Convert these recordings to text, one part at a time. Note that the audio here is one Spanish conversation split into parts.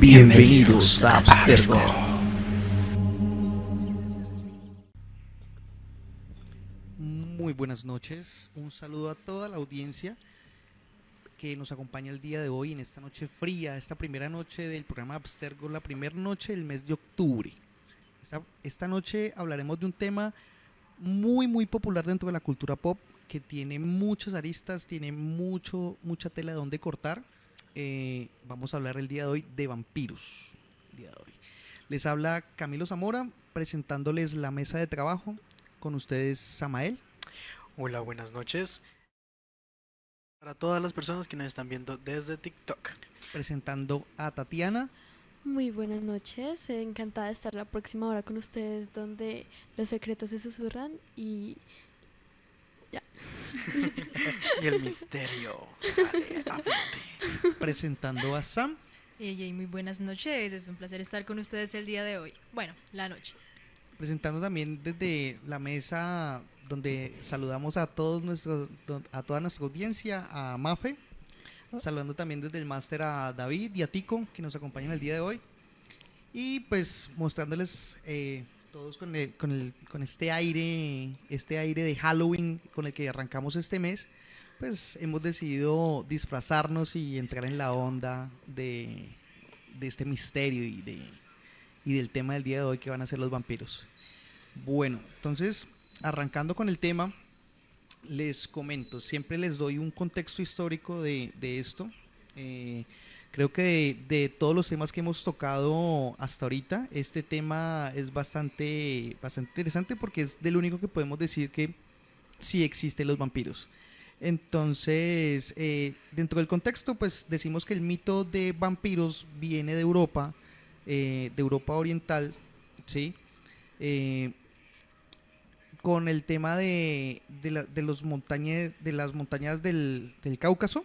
Bienvenidos a Abstergo. Muy buenas noches, un saludo a toda la audiencia que nos acompaña el día de hoy en esta noche fría, esta primera noche del programa Abstergo, la primera noche del mes de octubre. Esta noche hablaremos de un tema muy popular dentro de la cultura pop que tiene muchas aristas, tiene mucha tela de donde cortar. Vamos a hablar el día de hoy de vampiros. El día de hoy. Les habla Camilo Zamora presentándoles la mesa de trabajo. Con ustedes Samael. Hola, buenas noches. Para todas las personas que nos están viendo desde TikTok. Presentando a Tatiana. Muy buenas noches, encantada de estar la próxima hora con ustedes donde los secretos se susurran y ya. Y el misterio sale a flote. Presentando a Sam. Hey, muy buenas noches, es un placer estar con ustedes el día de hoy. Bueno, la noche. Presentando también desde la mesa donde saludamos a toda nuestra audiencia, a Mafe. Saludando también desde el máster a David y a Tico, que nos acompañan el día de hoy. Y pues mostrándoles todos con este aire de Halloween con el que arrancamos este mes, pues hemos decidido disfrazarnos y entrar en la onda de este misterio y del tema del día de hoy, que van a ser los vampiros. Bueno, entonces, arrancando con el tema, les comento, siempre les doy un contexto histórico de esto. Creo que de todos los temas que hemos tocado hasta ahorita, este tema es bastante interesante porque es del único que podemos decir que sí existen los vampiros. Entonces, dentro del contexto, pues decimos que el mito de vampiros viene de Europa Oriental, ¿sí? Con el tema de las montañas del Cáucaso.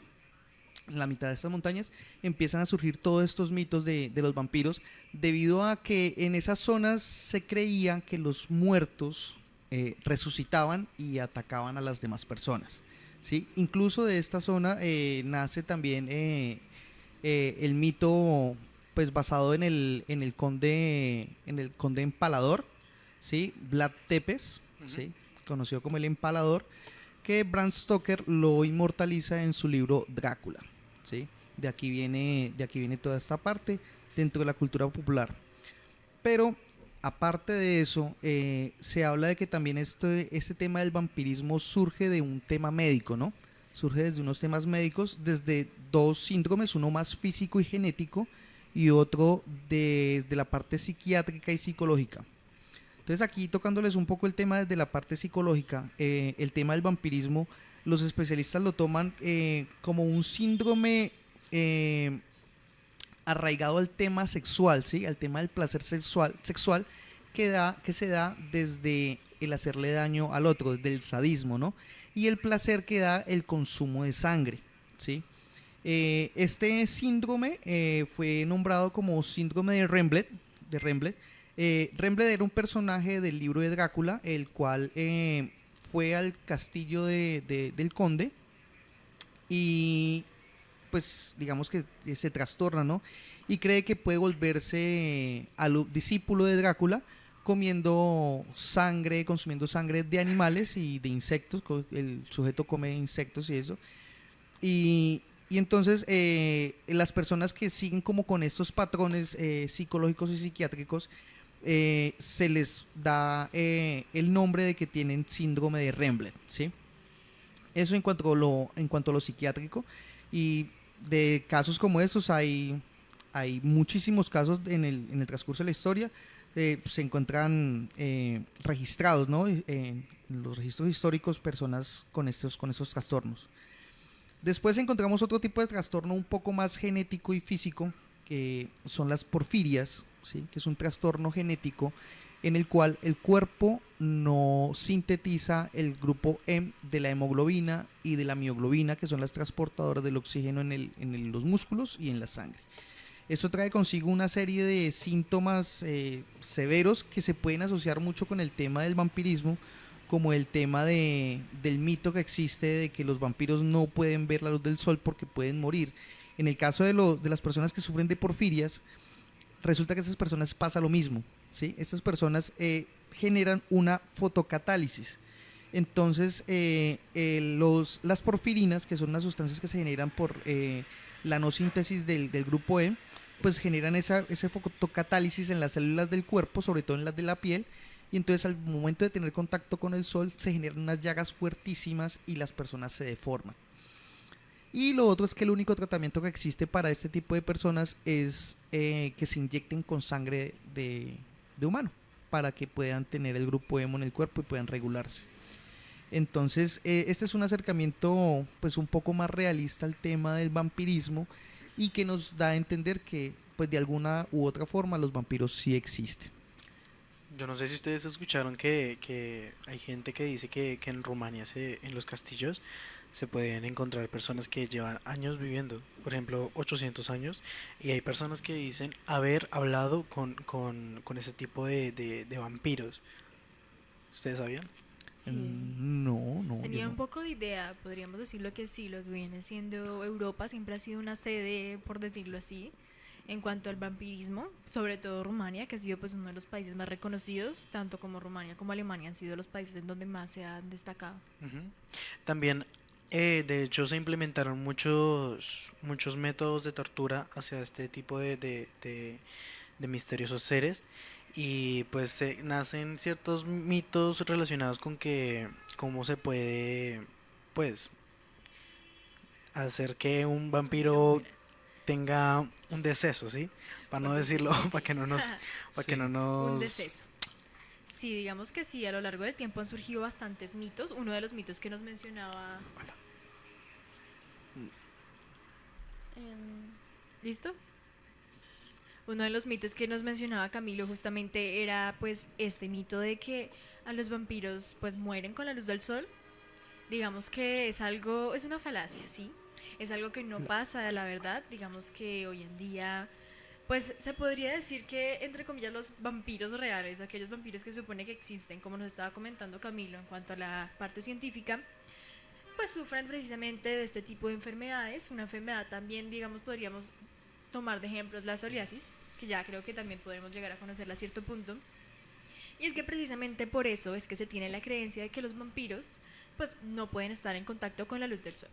En la mitad de estas montañas empiezan a surgir todos estos mitos de los vampiros, debido a que en esas zonas se creía que los muertos resucitaban y atacaban a las demás personas, ¿sí? Incluso de esta zona nace también el mito, pues basado en el conde empalador, ¿sí? Vlad Tepes, ¿sí? Conocido como el empalador, que Bram Stoker lo inmortaliza en su libro Drácula, ¿sí? De aquí viene toda esta parte dentro de la cultura popular. Pero aparte de eso, se habla de que también este tema del vampirismo surge de un tema médico, ¿no? Surge desde unos temas médicos, desde dos síndromes, uno más físico y genético y otro desde la parte psiquiátrica y psicológica. Entonces aquí, tocándoles un poco el tema desde la parte psicológica, el tema del vampirismo, los especialistas lo toman como un síndrome arraigado al tema sexual, ¿sí? Al tema del placer sexual que se da desde el hacerle daño al otro, desde el sadismo, ¿no? Y el placer que da el consumo de sangre, ¿sí? Este síndrome fue nombrado como síndrome de Rembrandt. Rembrandt era un personaje del libro de Drácula, el cual fue al castillo del conde y pues digamos que se trastorna, ¿no? Y cree que puede volverse discípulo de Drácula consumiendo sangre de animales y de insectos. El sujeto come insectos y eso. Y entonces las personas que siguen como con estos patrones psicológicos y psiquiátricos, se les da el nombre de que tienen síndrome de Rembrandt, ¿sí? Eso en cuanto a lo psiquiátrico. Y de casos como estos hay muchísimos casos en el transcurso de la historia. Se encuentran registrados, ¿no? En los registros históricos, personas con estos trastornos. Después encontramos otro tipo de trastorno un poco más genético y físico, que son las porfirias, ¿sí? Que es un trastorno genético en el cual el cuerpo no sintetiza el grupo M de la hemoglobina y de la mioglobina, que son las transportadoras del oxígeno en los músculos y en la sangre. Esto trae consigo una serie de síntomas severos que se pueden asociar mucho con el tema del vampirismo, como el tema del mito que existe de que los vampiros no pueden ver la luz del sol porque pueden morir. En el caso de las personas que sufren de porfirias, resulta que a esas personas pasa lo mismo, ¿sí? Estas personas generan una fotocatálisis. Entonces, las porfirinas, que son unas sustancias que se generan por la no síntesis del grupo E, pues generan ese fotocatálisis en las células del cuerpo, sobre todo en las de la piel, y entonces al momento de tener contacto con el sol se generan unas llagas fuertísimas y las personas se deforman. Y lo otro es que el único tratamiento que existe para este tipo de personas es que se inyecten con sangre de humano, para que puedan tener el grupo hemo en el cuerpo y puedan regularse. Entonces, este es un acercamiento pues un poco más realista al tema del vampirismo y que nos da a entender que pues de alguna u otra forma los vampiros sí existen. Yo no sé si ustedes escucharon que hay gente que dice que en Rumania, en los castillos, se pueden encontrar personas que llevan años viviendo, por ejemplo, 800 años, y hay personas que dicen haber hablado con ese tipo de vampiros. ¿Ustedes sabían? Sí. No, yo Tenía un no. poco de idea, podríamos decirlo que sí, lo que viene siendo Europa siempre ha sido una sede, por decirlo así, en cuanto al vampirismo, sobre todo Rumania, que ha sido pues uno de los países más reconocidos, tanto como Rumania como Alemania han sido los países en donde más se han destacado. Ujú. También, de hecho, se implementaron muchos métodos de tortura hacia este tipo de misteriosos seres y pues nacen ciertos mitos relacionados con que cómo se puede pues hacer que un Mira, vampiro mira. tenga un deceso, ¿sí? Para Por no decirlo, decirlo para así. que no nos, para que Sí. no Un nos... deceso. Sí, digamos que sí, a lo largo del tiempo han surgido bastantes mitos. Uno de los mitos que nos mencionaba... Em, ¿Listo? Uno de los mitos que nos mencionaba Camilo justamente era pues este mito de que a los vampiros pues mueren con la luz del sol. Digamos que es algo, es una falacia, ¿sí? Es algo que no pasa, la verdad. Digamos que hoy en día pues se podría decir que, entre comillas, los vampiros reales, aquellos vampiros que se supone que existen, como nos estaba comentando Camilo en cuanto a la parte científica, pues sufren precisamente de este tipo de enfermedades. Una enfermedad también, digamos, podríamos tomar de ejemplos la psoriasis, que ya creo que también podremos llegar a conocerla a cierto punto. Y es que precisamente por eso es que se tiene la creencia de que los vampiros pues no pueden estar en contacto con la luz del sol.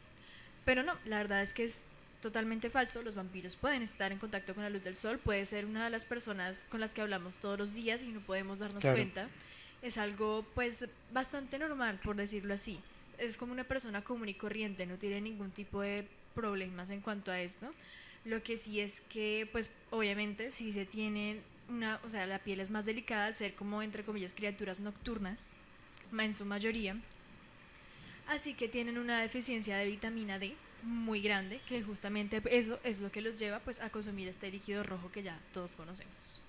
Pero no, la verdad es que es totalmente falso. Los vampiros pueden estar en contacto con la luz del sol, puede ser una de las personas con las que hablamos todos los días y no podemos darnos Claro. cuenta. Es algo pues bastante normal, por decirlo así. Es como una persona común y corriente, no tiene ningún tipo de problemas en cuanto a esto. Lo que sí es que pues obviamente si se tienen una, o sea, la piel es más delicada al ser como entre comillas criaturas nocturnas, en su mayoría. Así que tienen una deficiencia de vitamina D muy grande, que justamente eso es lo que los lleva pues a consumir este líquido rojo que ya todos conocemos.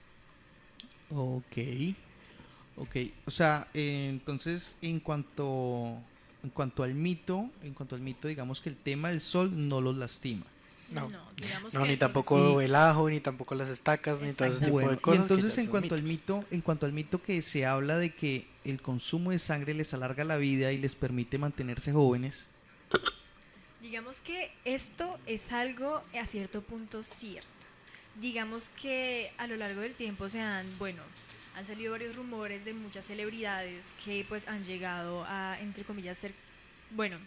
Ok, ok. O sea, entonces en cuanto al mito, digamos que el tema del sol no los lastima. No, No, digamos no, que ni el tampoco Y el ajo, ni tampoco las estacas, ni todo ese tipo bueno, de y cosas que entonces ya en son cuanto al mitos. mito que se habla de que el consumo de sangre les alarga la vida y les permite mantenerse jóvenes. digamos que esto es algo a cierto punto cierto. Digamos que a lo largo del tiempo han salido varios rumores de muchas celebridades que pues han llegado a, entre comillas, ser, bueno,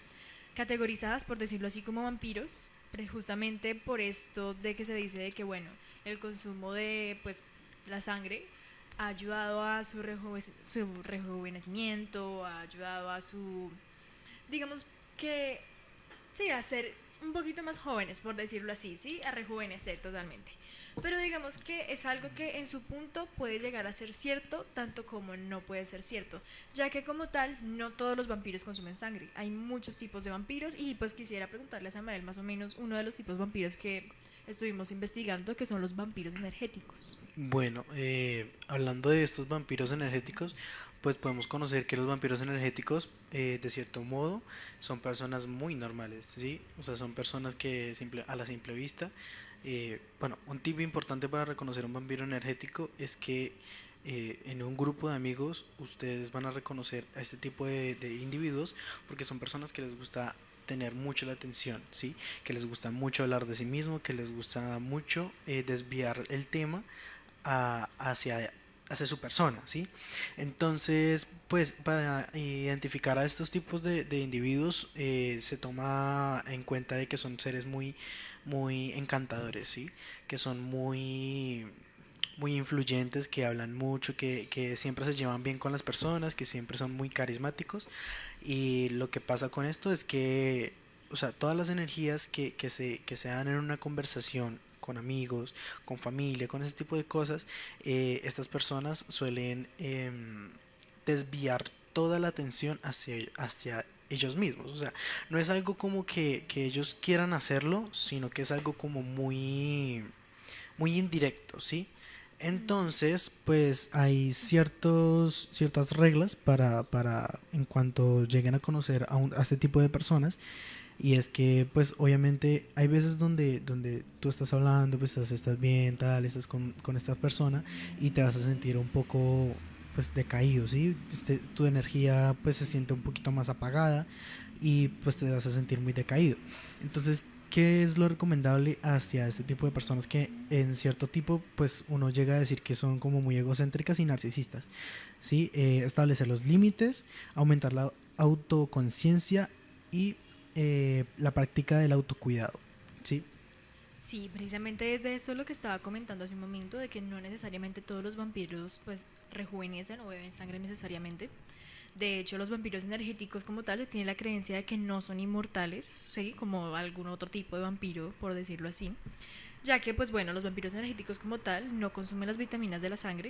categorizadas, por decirlo así, como vampiros, justamente por esto de que se dice de que, bueno, el consumo de, pues, la sangre ha ayudado a su rejuvenecimiento, ha ayudado a su, digamos que, sí, a ser un poquito más jóvenes, por decirlo así, ¿sí? A rejuvenecer totalmente. Pero digamos que es algo que en su punto puede llegar a ser cierto, tanto como no puede ser cierto, ya que como tal, no todos los vampiros consumen sangre. Hay muchos tipos de vampiros y pues quisiera preguntarle a Samael más o menos uno de los tipos de vampiros que estuvimos investigando, que son los vampiros energéticos. Bueno, hablando de estos vampiros energéticos, pues podemos conocer que los vampiros energéticos, de cierto modo, son personas muy normales, ¿sí? O sea, son personas que a la simple vista, bueno, un tip importante para reconocer un vampiro energético es que en un grupo de amigos ustedes van a reconocer a este tipo de individuos porque son personas que les gusta tener mucho la atención, ¿sí? Que les gusta mucho hablar de sí mismo, que les gusta mucho desviar el tema hacia su persona, ¿sí? Entonces, pues para identificar a estos tipos de individuos se toma en cuenta de que son seres muy encantadores, ¿sí? Que son muy influyentes, que hablan mucho, que siempre se llevan bien con las personas, que siempre son muy carismáticos. Y lo que pasa con esto es que, o sea, todas las energías que se dan en una conversación con amigos, con familia, con ese tipo de cosas, estas personas suelen desviar toda la atención hacia ellos mismos. O sea, no es algo como que ellos quieran hacerlo, sino que es algo como muy indirecto, ¿sí? Entonces, pues hay ciertas reglas para en cuanto lleguen a conocer a este tipo de personas. Y es que, pues, obviamente hay veces donde tú estás hablando, pues estás bien, tal, estás con esta persona y te vas a sentir un poco, pues, decaído, ¿sí? Tu energía, pues, se siente un poquito más apagada y, pues, te vas a sentir muy decaído. Entonces, ¿qué es lo recomendable hacia este tipo de personas que en cierto tipo, pues, uno llega a decir que son como muy egocéntricas y narcisistas? ¿Sí? Establecer los límites, aumentar la autoconciencia y la práctica del autocuidado, ¿sí? Sí, precisamente es de esto lo que estaba comentando hace un momento, de que no necesariamente todos los vampiros pues rejuvenecen o beben sangre necesariamente. De hecho, los vampiros energéticos como tal se tiene la creencia de que no son inmortales, ¿sí? Como algún otro tipo de vampiro, por decirlo así. Ya que, pues bueno, los vampiros energéticos como tal no consumen las vitaminas de la sangre,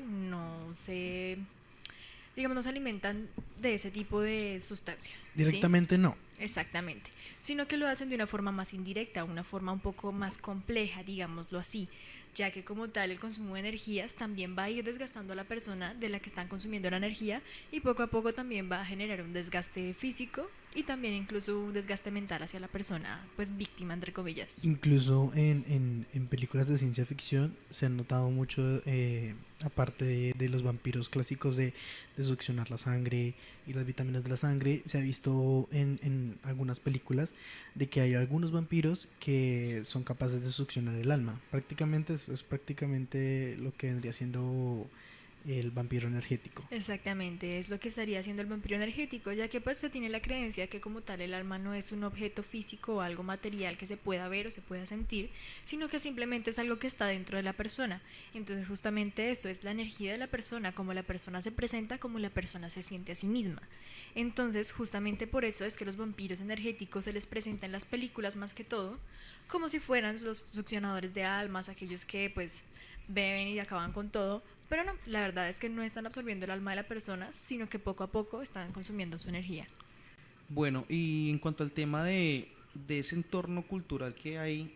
digamos, no se alimentan de ese tipo de sustancias, ¿sí? Directamente no. Exactamente, sino que lo hacen de una forma más indirecta, una forma un poco más compleja, digámoslo así, ya que como tal el consumo de energías también va a ir desgastando a la persona de la que están consumiendo la energía y poco a poco también va a generar un desgaste físico y también incluso un desgaste mental hacia la persona, pues víctima entre comillas. Incluso en películas de ciencia ficción se ha notado mucho, aparte de los vampiros clásicos de succionar la sangre y las vitaminas de la sangre, se ha visto en algunas películas de que hay algunos vampiros que son capaces de succionar el alma. Prácticamente es prácticamente lo que vendría siendo el vampiro energético. Exactamente, es lo que estaría haciendo el vampiro energético, ya que pues se tiene la creencia que como tal el alma no es un objeto físico o algo material que se pueda ver o se pueda sentir, sino que simplemente es algo que está dentro de la persona. Entonces justamente eso es la energía de la persona, como la persona se presenta, como la persona se siente a sí misma. Entonces justamente por eso es que los vampiros energéticos se les presenta en las películas más que todo como si fueran los succionadores de almas, aquellos que pues beben y acaban con todo, pero no, la verdad es que no están absorbiendo el alma de la persona, sino que poco a poco están consumiendo su energía. Bueno, y en cuanto al tema de ese entorno cultural que hay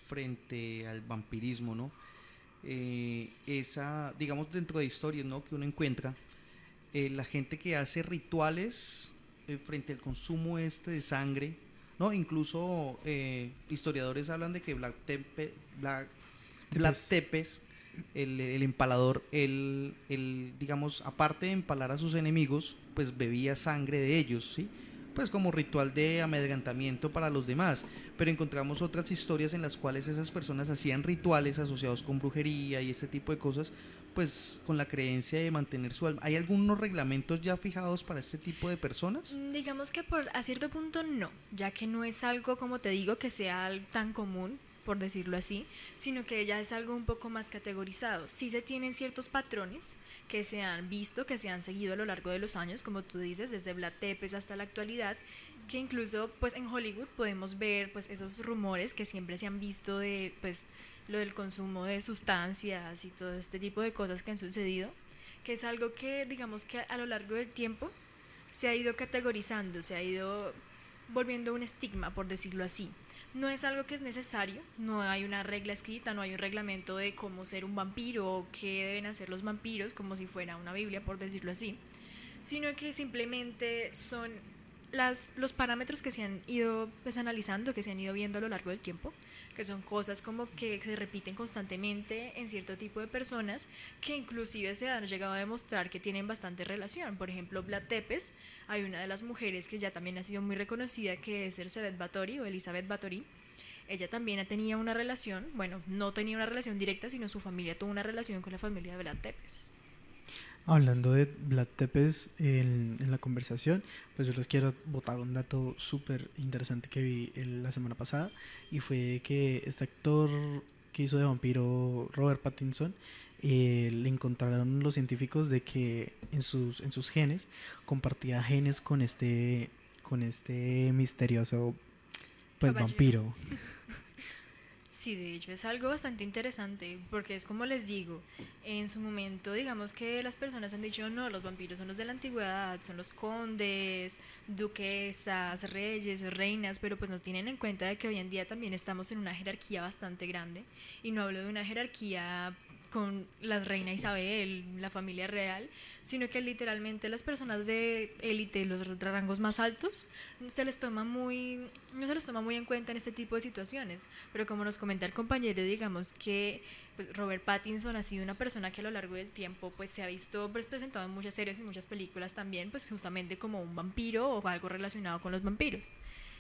frente al vampirismo, ¿no? Digamos, dentro de historias, ¿no? Que uno encuentra, la gente que hace rituales frente al consumo de sangre, ¿no? Incluso historiadores hablan de que Vlad Tepes, el empalador, digamos, aparte de empalar a sus enemigos, pues bebía sangre de ellos, ¿sí? Pues como ritual de amedrentamiento para los demás. Pero encontramos otras historias en las cuales esas personas hacían rituales asociados con brujería y ese tipo de cosas, pues con la creencia de mantener su alma. ¿Hay algunos reglamentos ya fijados para este tipo de personas? Digamos que a cierto punto no, ya que no es algo, como te digo, que sea tan común, por decirlo así, sino que ya es algo un poco más categorizado. Sí se tienen ciertos patrones que se han visto, que se han seguido a lo largo de los años, como tú dices, desde Vlad Tepes hasta la actualidad, que incluso pues en Hollywood podemos ver pues esos rumores que siempre se han visto de pues lo del consumo de sustancias y todo este tipo de cosas que han sucedido, que es algo que digamos que a lo largo del tiempo se ha ido categorizando, se ha ido volviendo un estigma, por decirlo así. No es algo que es necesario, no hay una regla escrita, no hay un reglamento de cómo ser un vampiro o qué deben hacer los vampiros, como si fuera una Biblia, por decirlo así, sino que simplemente son los parámetros que se han ido pues, analizando, que se han ido viendo a lo largo del tiempo, que son cosas como que se repiten constantemente en cierto tipo de personas, que inclusive se han llegado a demostrar que tienen bastante relación. Por ejemplo, Vlad Tepes, hay una de las mujeres que ya también ha sido muy reconocida, que es Elizabeth Báthory, ella también tenía una relación, bueno, no tenía una relación directa, sino su familia tuvo una relación con la familia de Vlad Tepes. Hablando de Vlad Tepes en la conversación, pues yo les quiero botar un dato súper interesante que vi la semana pasada, y fue que este actor que hizo de vampiro, Robert Pattinson, le encontraron los científicos de que en sus genes compartía genes con este misterioso pues Caballero. vampiro. Sí, de hecho es algo bastante interesante porque es como les digo, en su momento digamos que las personas han dicho no, los vampiros son los de la antigüedad, son los condes, duquesas, reyes, reinas, pero pues no tienen en cuenta de que hoy en día también estamos en una jerarquía bastante grande, y no hablo de una jerarquía con la reina Isabel, la familia real, sino que literalmente las personas de élite, los rangos más altos, no se les toma muy en cuenta en este tipo de situaciones. Pero como nos comenta el compañero, digamos que pues, Robert Pattinson ha sido una persona que a lo largo del tiempo pues se ha visto pues, presentado en muchas series y muchas películas también, pues justamente como un vampiro o algo relacionado con los vampiros.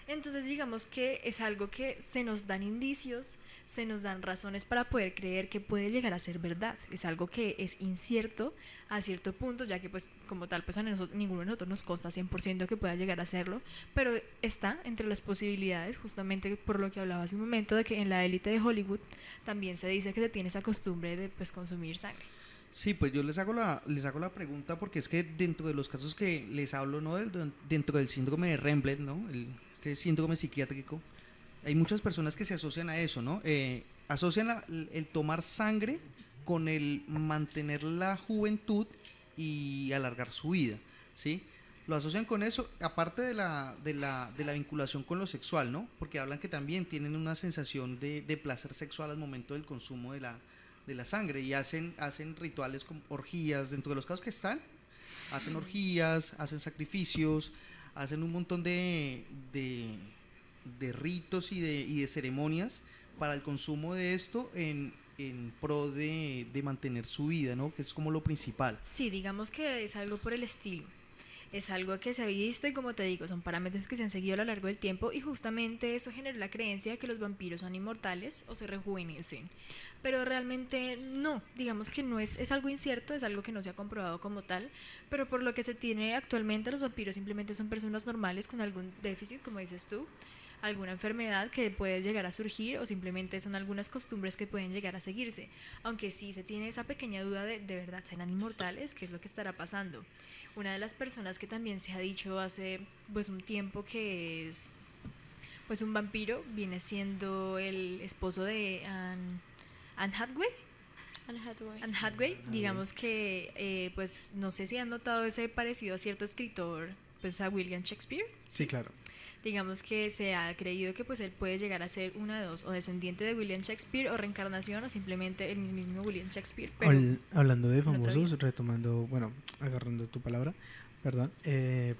Entonces digamos que es algo que se nos dan indicios, se nos dan razones para poder creer que puede llegar a ser verdad. Es algo que es incierto a cierto punto, ya que pues como tal pues a ninguno de nosotros nos consta 100% que pueda llegar a serlo, pero está entre las posibilidades, justamente por lo que hablaba hace un momento, de que en la élite de Hollywood también se dice que se tiene esa costumbre de pues consumir sangre. Sí, pues yo les hago la pregunta porque es que dentro de los casos que les hablo, ¿no? Dentro del síndrome de Rembrandt, ¿no? Este síndrome psiquiátrico, hay muchas personas que se asocian a eso, ¿no? Asocian el tomar sangre con el mantener la juventud y alargar su vida, ¿sí? Lo asocian con eso, aparte de la vinculación con lo sexual, ¿no? Porque hablan que también tienen una sensación de placer sexual al momento del consumo de la sangre, y hacen rituales como orgías, dentro de los casos que están, hacen orgías, hacen sacrificios, hacen un montón de ritos y de ceremonias para el consumo de esto en pro de mantener su vida, ¿no? Que es como lo principal. Sí, digamos que es algo por el estilo. Es algo que se ha visto y como te digo, son parámetros que se han seguido a lo largo del tiempo, y justamente eso genera la creencia de que los vampiros son inmortales o se rejuvenecen. Pero realmente no, digamos que no es algo incierto, es algo que no se ha comprobado como tal, pero por lo que se tiene actualmente, los vampiros simplemente son personas normales con algún déficit, como dices tú, alguna enfermedad que puede llegar a surgir, o simplemente son algunas costumbres que pueden llegar a seguirse, aunque sí se tiene esa pequeña duda de verdad serán inmortales, qué es lo que estará pasando. Una de las personas que también se ha dicho hace pues un tiempo que es pues un vampiro viene siendo el esposo de Anne Hathaway. Anne Hathaway, digamos que pues no sé si han notado ese parecido a cierto escritor, pues a William Shakespeare. Sí, claro. Digamos que se ha creído que pues él puede llegar a ser una de dos, o descendiente de William Shakespeare, o reencarnación, o simplemente el mismo William Shakespeare. Pero Hablando de famosos, retomando, bueno, agarrando tu palabra, perdón,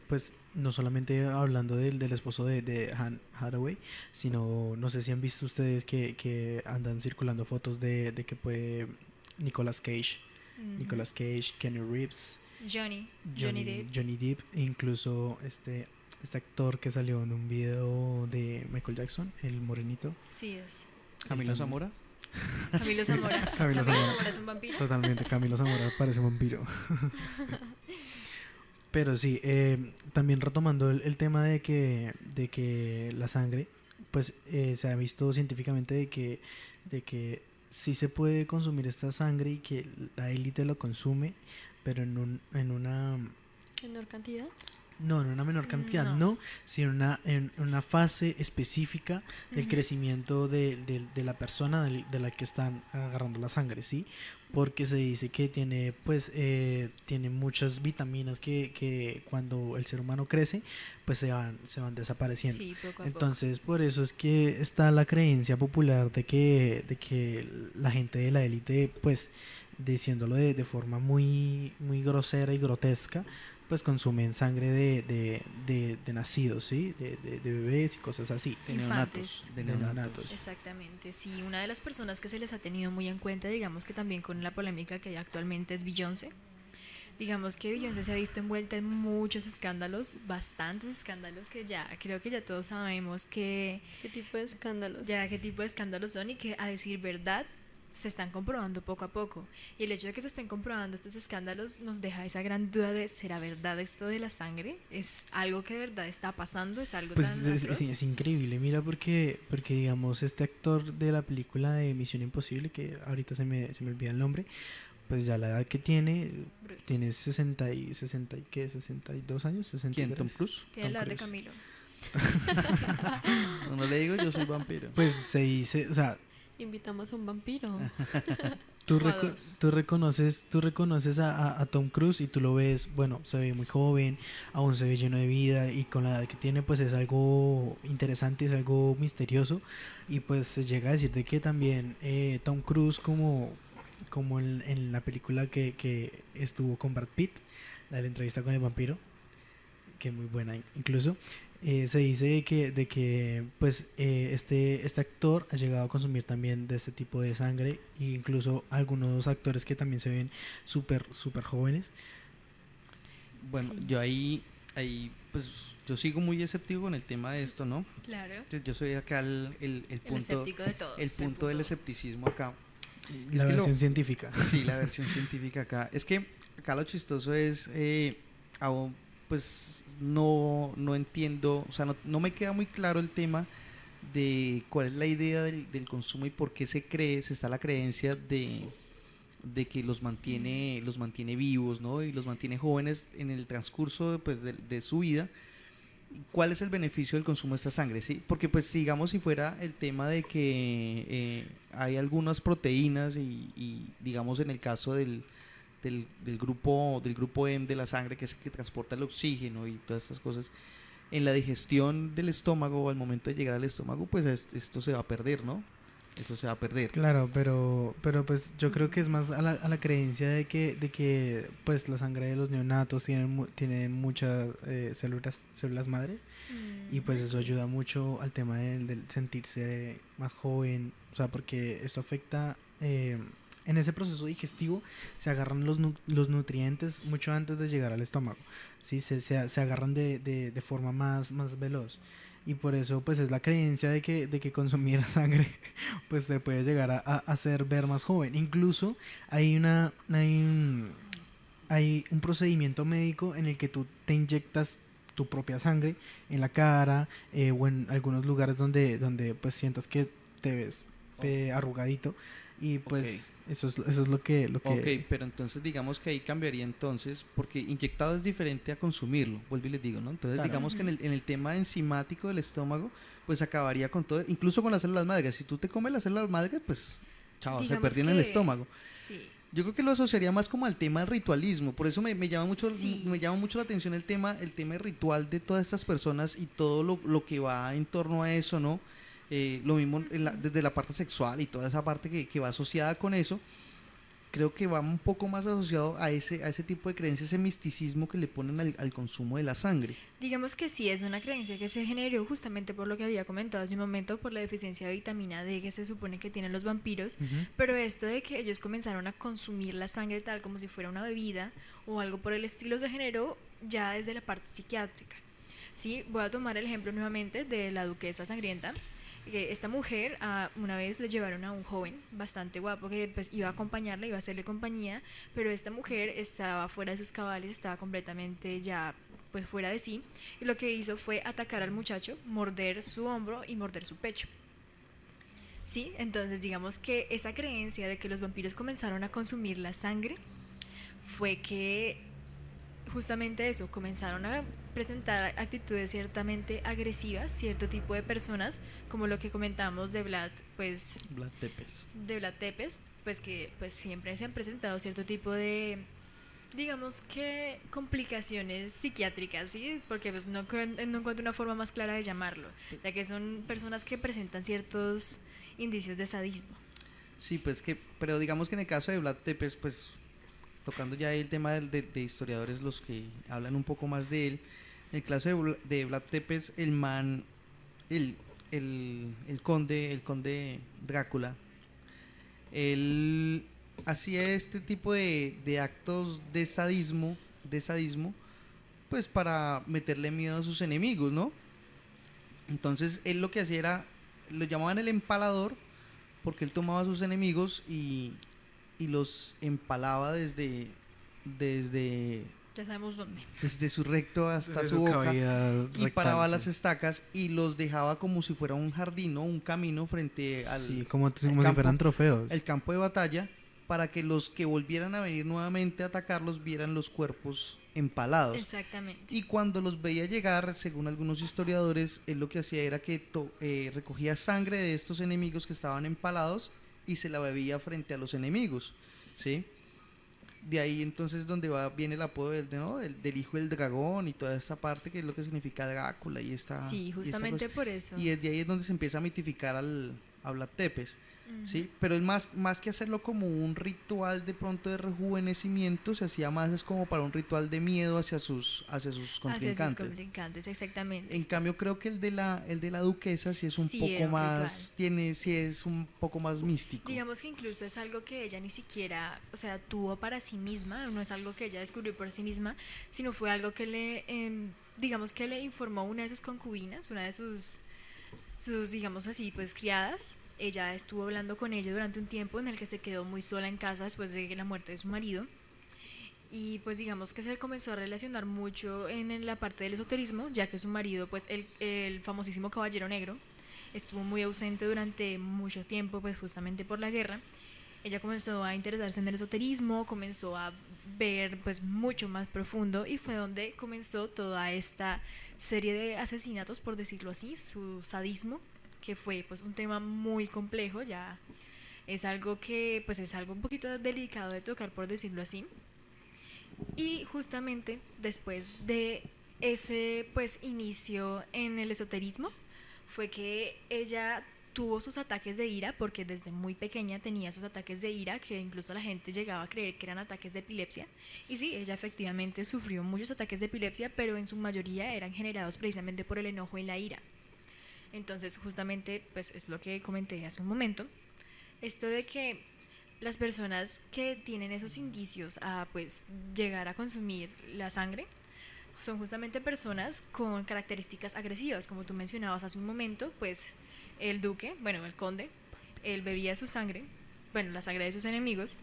pues no solamente hablando del esposo de Anne Hathaway, sino no sé si han visto ustedes que andan circulando fotos de que puede Nicolas Cage, Kenny Reeves, Johnny Depp, e incluso este actor que salió en un video de Michael Jackson, el morenito. Sí es. Camilo Zamora. Camilo Zamora. Camilo Zamora es un vampiro. Totalmente, Camilo Zamora parece un vampiro. Pero sí, también retomando el tema de que la sangre, pues se ha visto científicamente de que sí se puede consumir esta sangre y que la élite lo consume, pero en una ¿Menor cantidad? No, en una menor cantidad, no, sino en una fase específica del crecimiento de la persona de la que están agarrando la sangre, ¿sí? Porque se dice que tiene, pues, tiene muchas vitaminas que cuando el ser humano crece, pues se van desapareciendo. Sí, poco a Entonces, por eso es que está la creencia popular de que la gente de la élite, pues, diciéndolo de forma muy, muy grosera y grotesca, pues consumen sangre de nacidos, ¿sí? De bebés y cosas así. De Infantes. neonatos. Exactamente, sí. Una de las personas que se les ha tenido muy en cuenta, digamos que también con la polémica que hay actualmente, es Beyoncé. Digamos que Beyoncé se ha visto envuelta en muchos escándalos, bastantes escándalos que ya creo que ya todos sabemos que ¿Qué tipo de escándalos? ya qué tipo de escándalos son y que a decir verdad se están comprobando poco a poco. Y el hecho de que se estén comprobando estos escándalos nos deja esa gran duda de ¿será verdad esto de la sangre? ¿Es algo que de verdad está pasando? ¿Es algo Pues tan atroz? es increíble, mira, porque digamos, este actor de la película de Misión Imposible, que ahorita se me olvida el nombre, pues ya la edad que tiene, Bruce. tiene 60 y ¿qué? 62 años, 63. ¿Quién? ¿Tom Cruise? Tiene Tom la edad de Cruise. Camilo. No le digo, yo soy vampiro. Pues se dice, o sea, Invitamos a un vampiro. tú, O a dos. tú reconoces a Tom Cruise y tú lo ves, bueno, se ve muy joven, aún se ve lleno de vida y con la edad que tiene pues es algo interesante, es algo misterioso y pues se llega a decir de que también Tom Cruise como en la película que estuvo con Brad Pitt, la de la entrevista con el vampiro, que es muy buena incluso. Se dice de que pues este actor ha llegado a consumir también de este tipo de sangre e incluso algunos actores que también se ven súper jóvenes. Bueno, Sí. yo ahí, pues yo sigo muy escéptico con el tema de esto, ¿no? Claro. Yo soy acá el El punto, escéptico de todos. el punto del escepticismo acá. La que versión científica. Sí, la versión científica acá. Es que acá lo chistoso es, aún pues no entiendo, o sea, no me queda muy claro el tema de cuál es la idea del consumo y por qué se está la creencia de que los mantiene vivos, ¿no? Y los mantiene jóvenes en el transcurso pues, de su vida. ¿Cuál es el beneficio del consumo de esta sangre? ¿Sí? Porque pues digamos si fuera el tema de que hay algunas proteínas y digamos en el caso del grupo M de la sangre, que es el que transporta el oxígeno y todas estas cosas, en la digestión del estómago o al momento de llegar al estómago, pues esto se va a perder, ¿no? Esto se va a perder. Claro, pero pues yo creo que es más a la creencia de que pues la sangre de los neonatos tienen muchas células madres y pues eso ayuda mucho al tema del sentirse más joven, o sea, porque eso afecta en ese proceso digestivo se agarran los nutrientes mucho antes de llegar al estómago, ¿sí? Se agarran de forma más veloz. Y por eso pues es la creencia de que consumir sangre pues te puede llegar a hacer ver más joven. Incluso hay hay un procedimiento médico en el que tú te inyectas tu propia sangre en la cara o en algunos lugares donde pues sientas que te ves arrugadito y pues Ok. eso es lo que Ok, pero entonces digamos que ahí cambiaría entonces, porque inyectado es diferente a consumirlo, vuelvo y les digo, ¿no? Entonces Claro. digamos que en el tema enzimático del estómago, pues acabaría con todo, incluso con las células madres. Si tú te comes las células madres, pues chao, se Digamos perdieron en el que- estómago. Sí. Yo creo que lo asociaría más como al tema del ritualismo, por eso me llama mucho, Sí. me llama mucho la atención el tema ritual de todas estas personas y todo lo que va en torno a eso, ¿no? Lo mismo desde la parte sexual y toda esa parte que va asociada con eso, creo que va un poco más asociado a ese tipo de creencias, ese misticismo que le ponen al consumo de la sangre. Digamos que sí, es una creencia que se generó justamente por lo que había comentado hace un momento, por la deficiencia de vitamina D que se supone que tienen los vampiros, Ujú. pero esto de que ellos comenzaron a consumir la sangre tal como si fuera una bebida o algo por el estilo se generó ya desde la parte psiquiátrica. Sí, voy a tomar el ejemplo nuevamente de la duquesa sangrienta. Que esta mujer una vez le llevaron a un joven bastante guapo que pues iba a acompañarla, iba a hacerle compañía, pero esta mujer estaba fuera de sus cabales, estaba completamente ya pues fuera de sí, y lo que hizo fue atacar al muchacho, morder su hombro y morder su pecho. Sí, entonces digamos que esa creencia de que los vampiros comenzaron a consumir la sangre fue que justamente eso, comenzaron a presentar actitudes ciertamente agresivas, cierto tipo de personas, como lo que comentamos de Vlad, pues Vlad Tepes. de Vlad Tepes, pues que pues siempre se han presentado cierto tipo de, digamos que complicaciones psiquiátricas, ¿sí? Porque pues no encuentro una forma más clara de llamarlo, ya que son personas que presentan ciertos indicios de sadismo. Sí, pues pero digamos que en el caso de Vlad Tepes, pues tocando ya el tema de historiadores, los que hablan un poco más de él, en el caso de Vlad Tepes, el man, el conde Drácula, él hacía este tipo de actos de sadismo, pues para meterle miedo a sus enemigos, ¿no? Entonces él lo que hacía era, lo llamaban el empalador, porque él tomaba a sus enemigos y los empalaba desde, Ya sabemos dónde. desde su recto hasta Desde su su boca, cavidad y rectal, paraba sí. las estacas y los dejaba como si fuera un jardín o un camino frente al Sí, como si campo. fueran trofeos. el campo de batalla, para que los que volvieran a venir nuevamente a atacarlos vieran los cuerpos empalados. Exactamente. Y cuando los veía llegar, según algunos historiadores, él lo que hacía era que recogía sangre de estos enemigos que estaban empalados y se la bebía frente a los enemigos, ¿sí? De ahí entonces donde viene el apodo ¿no? del hijo del dragón y toda esta parte que es lo que significa Drácula y esta Sí, y esta justamente cosa. por eso. Y desde ahí es donde se empieza a mitificar a Vlad Tepes. Ujú. ¿Sí? Pero es más que hacerlo como un ritual de pronto de rejuvenecimiento, se hacía más es como para un ritual de miedo hacia sus Hacia sus contrincantes. contrincantes, exactamente. En cambio creo que el de la duquesa sí es un Sí, poco era un más, sí es un poco más místico. Digamos que incluso es algo que ella ni siquiera, o sea, tuvo para sí misma, no es algo que ella descubrió por sí misma, sino fue algo que digamos que le informó una de sus concubinas, una de sus, digamos así, pues criadas. Ella estuvo hablando con ella durante un tiempo en el que se quedó muy sola en casa después de la muerte de su marido. Y pues digamos que se comenzó a relacionar mucho en la parte del esoterismo, ya que su marido, pues el famosísimo Caballero Negro, estuvo muy ausente durante mucho tiempo, pues justamente por la guerra. Ella comenzó a interesarse en el esoterismo, comenzó a ver pues mucho más profundo y fue donde comenzó toda esta serie de asesinatos, por decirlo así, su sadismo, que fue pues un tema muy complejo, ya es algo que pues es algo un poquito delicado de tocar, por decirlo así. Y justamente después de ese pues inicio en el esoterismo fue que ella tuvo sus ataques de ira, porque desde muy pequeña tenía sus ataques de ira, que incluso la gente llegaba a creer que eran ataques de epilepsia. Y sí, ella efectivamente sufrió muchos ataques de epilepsia, pero en su mayoría eran generados precisamente por el enojo y la ira. Entonces justamente pues es lo que comenté hace un momento, esto de que las personas que tienen esos indicios a pues llegar a consumir la sangre son justamente personas con características agresivas, como tú mencionabas hace un momento. Pues el duque, bueno, el conde, él bebía su sangre, bueno, la sangre de sus enemigos,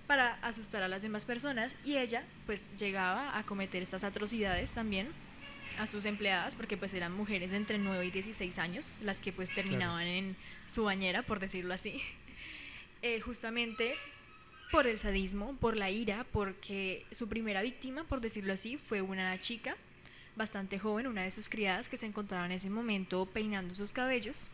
para asustar a las demás personas, y ella pues llegaba a cometer estas atrocidades también a sus empleadas, porque pues eran mujeres de entre 9 y 16 años las que pues terminaban en su bañera, por decirlo así. Justamente por el sadismo, por la ira, porque su primera víctima, por decirlo así, fue una chica bastante joven, una de sus criadas, que se encontraba en ese momento peinando sus cabellos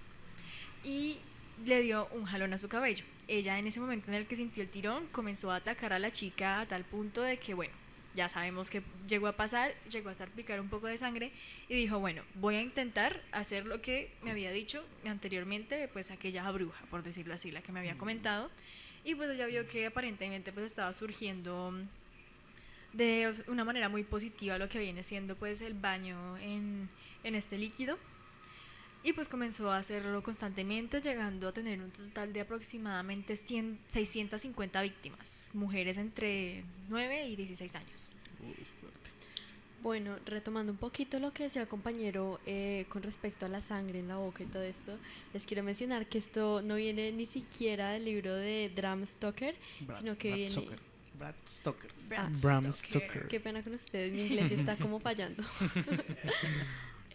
y le dio un jalón a su cabello. Ella, en ese momento en el que sintió el tirón, comenzó a atacar a la chica a tal punto de que, bueno, ya sabemos que llegó a pasar, llegó a salpicar un poco de sangre y dijo, bueno, voy a intentar hacer lo que me había dicho anteriormente, pues aquella bruja, por decirlo así, la que me había comentado. Y pues ella vio que aparentemente pues estaba surgiendo de una manera muy positiva lo que viene siendo pues el baño en este líquido. Y pues comenzó a hacerlo constantemente, llegando a tener un total de aproximadamente 650 víctimas, mujeres entre 9 y 16 años. Bueno, retomando un poquito lo que decía el compañero con respecto a la sangre en la boca y todo esto, les quiero mencionar que esto no viene ni siquiera del libro de Bram Stoker, sino que viene... Brad Stoker. Bram Stoker. Qué pena con ustedes, mi inglés está como fallando.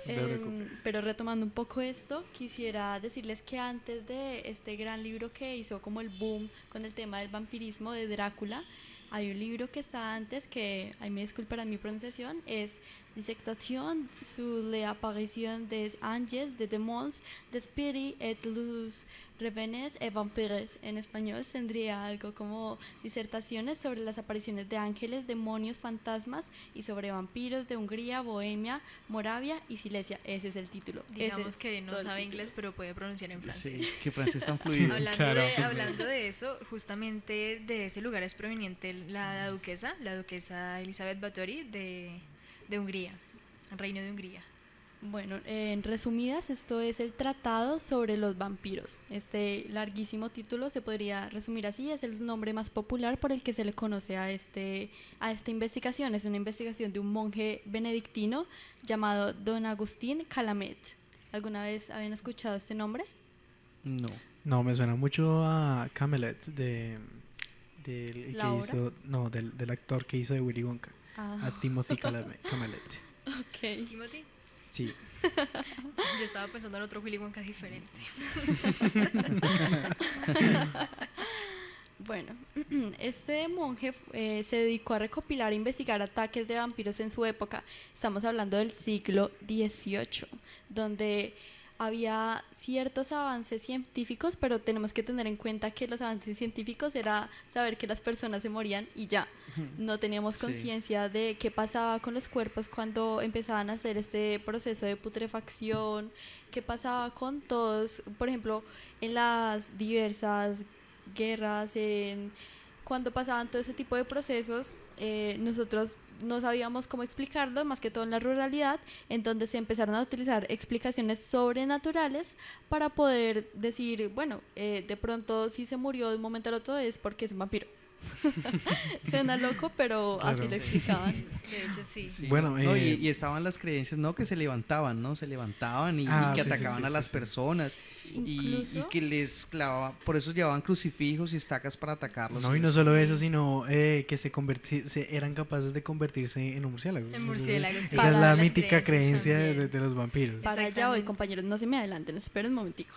No te preocupes. Pero retomando un poco esto, quisiera decirles que antes de este gran libro que hizo como el boom con el tema del vampirismo de Drácula, hay un libro que está antes, que, ahí me disculparán mi pronunciación, es Dissertation sur l'apparition des anges, des démons, des spirits et los revenes et vampires. En español tendría algo como disertaciones sobre las apariciones de ángeles, demonios, fantasmas y sobre vampiros de Hungría, Bohemia, Moravia y Silesia. Ese es el título. Digamos Ese es que no todo el sabe título. inglés, pero puede pronunciar en francés. Sí, que francés tan fluido. Claro. Hablando de eso, justamente de ese lugar es proveniente la duquesa Elizabeth Báthory de Hungría, el reino de Hungría. Bueno, en resumidas, esto es el Tratado sobre los vampiros. Este larguísimo título se podría resumir así, es el nombre más popular por el que se le conoce a esta investigación. Es una investigación de un monje benedictino llamado Don Agustín Calamet. ¿Alguna vez habían escuchado este nombre? No. No, me suena mucho a Camelot del ¿La que obra? hizo, no, del actor que hizo de Willy Wonka, a Timothy Camelot. Ok. Timothy, Sí. yo estaba pensando en otro Willy Wonka diferente. Bueno, este monje se dedicó a recopilar e investigar ataques de vampiros en su época. Estamos hablando del siglo XVIII, donde había ciertos avances científicos, pero tenemos que tener en cuenta que los avances científicos era saber que las personas se morían y ya. No teníamos Sí. conciencia de qué pasaba con los cuerpos cuando empezaban a hacer este proceso de putrefacción, qué pasaba con todos, por ejemplo, en las diversas guerras, cuando pasaban todo ese tipo de procesos, nosotros no sabíamos cómo explicarlo, más que todo en la ruralidad, en donde se empezaron a utilizar explicaciones sobrenaturales para poder decir, bueno, de pronto si se murió de un momento al otro es porque es un vampiro. Suena loco, pero Claro. así lo explicaban. De hecho, sí. Sí. Bueno, No, y estaban las creencias, ¿no? Que se levantaban, ¿no? Se levantaban y que sí, sí, atacaban sí, a sí, las sí. personas. Y Incluso, que les clavaba, por eso llevaban crucifijos y estacas para atacarlos. No, y no solo eso, sino que eran capaces de convertirse en murciélagos. En murciélagos, sí. Esa es Para la las mítica creencias creencia también. de los vampiros. para allá voy, Exactamente. compañeros, no se me adelanten, esperen un momentico.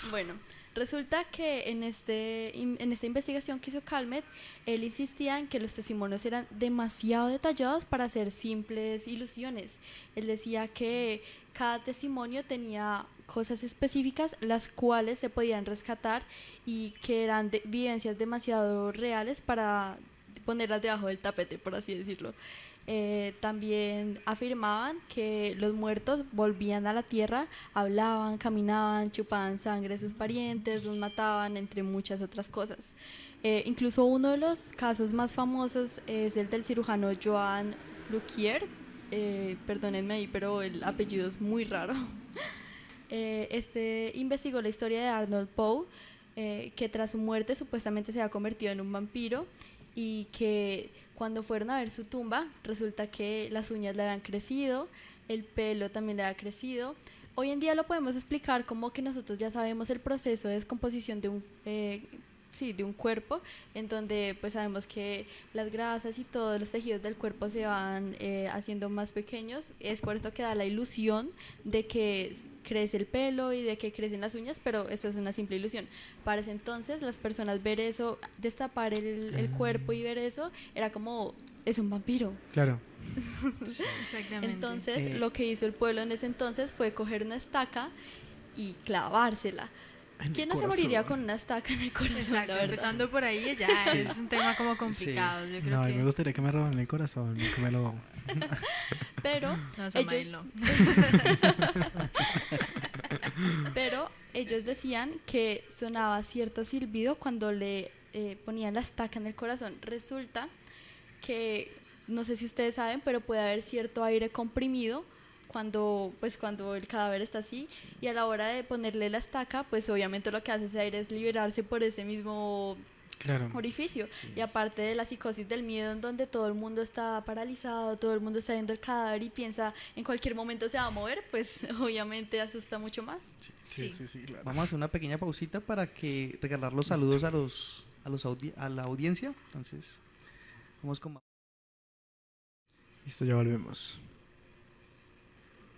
Bueno, resulta que en esta investigación que hizo Calmet, él insistía en que los testimonios eran demasiado detallados para ser simples ilusiones. Él decía que cada testimonio tenía cosas específicas las cuales se podían rescatar y que eran vivencias demasiado reales para ponerlas debajo del tapete, por así decirlo. También afirmaban que los muertos volvían a la tierra, hablaban, caminaban, chupaban sangre de sus parientes, los mataban, entre muchas otras cosas. Incluso uno de los casos más famosos es el del cirujano Joan Flukier. Perdónenme ahí, pero el apellido es muy raro. Este investigó la historia de Arnold Poe, que tras su muerte supuestamente se había convertido en un vampiro y que cuando fueron a ver su tumba resulta que las uñas le habían crecido, el pelo también le había crecido. Hoy en día lo podemos explicar como que nosotros ya sabemos el proceso de descomposición de un cuerpo, en donde pues sabemos que las grasas y todos los tejidos del cuerpo se van haciendo más pequeños. Es por esto que da la ilusión de que crece el pelo y de que crecen las uñas, pero esta es una simple ilusión. Para ese entonces las personas ver eso, destapar el cuerpo y ver eso, era como, es un vampiro. Claro. Exactamente. Entonces lo que hizo el pueblo en ese entonces fue coger una estaca y clavársela. ¿Quién no se moriría con una estaca en el corazón? Exacto, la verdad? empezando por ahí ya es un tema como complicado. Yo creo No, a mí que me gustaría que me robaran el corazón, que me lo... Pero no, Samael, ellos, no. pero ellos decían que sonaba cierto silbido cuando le ponían la estaca en el corazón. Resulta que, no sé si ustedes saben, pero puede haber cierto aire comprimido cuando el cadáver está así, y a la hora de ponerle la estaca, pues obviamente lo que hace ese aire es liberarse por ese mismo Claro. orificio. Y aparte de la psicosis del miedo, en donde todo el mundo está paralizado, todo el mundo está viendo el cadáver y piensa en cualquier momento se va a mover, pues obviamente asusta mucho más. Sí, Sí. claro. Vamos a hacer una pequeña pausita para que regalar los saludos a la audiencia. Entonces, vamos con... Listo, ya volvemos.